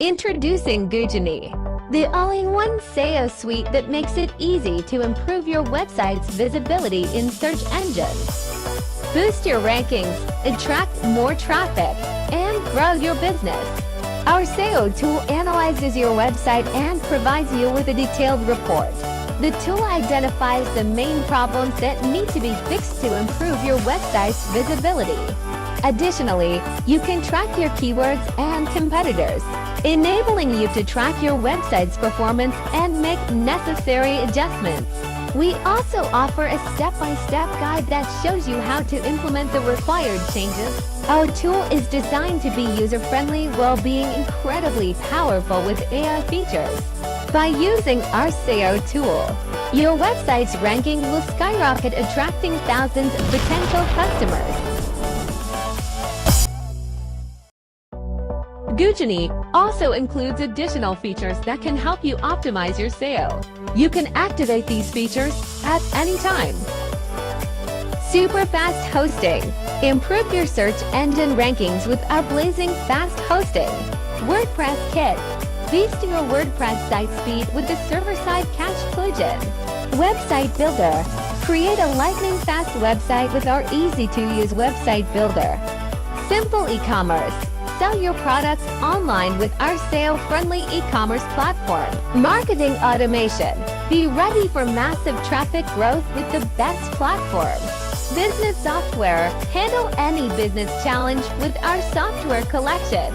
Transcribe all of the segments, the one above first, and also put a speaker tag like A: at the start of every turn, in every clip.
A: Introducing Googenie, the all-in-one SEO suite that makes it easy to improve your website's visibility in search engines. Boost your rankings, attract more traffic, and grow your business. Our SEO tool analyzes your website and provides you with a detailed report. The tool identifies the main problems that need to be fixed to improve your website's visibility. Additionally, you can track your keywords and competitors, enabling you to track your website's performance and make necessary adjustments. We also offer a step-by-step guide that shows you how to implement the required changes. Our tool is designed to be user-friendly while being incredibly powerful with AI features. By using our SEO tool, your website's ranking will skyrocket, attracting thousands of potential customers. Googenie also includes additional features that can help you optimize your SEO. You can activate these features at any time. Super fast hosting. Improve your search engine rankings with our blazing fast hosting. WordPress Kit. Boost your WordPress site speed with the server-side cache plugin. Website Builder. Create a lightning-fast website with our easy-to-use website builder. Simple e-commerce. Sell your products online with our SEO-friendly e-commerce platform. Marketing automation. Be ready for massive traffic growth with the best platform. Business software. Handle any business challenge with our software collection.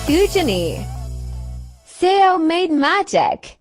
A: Googenie. SEO made magic.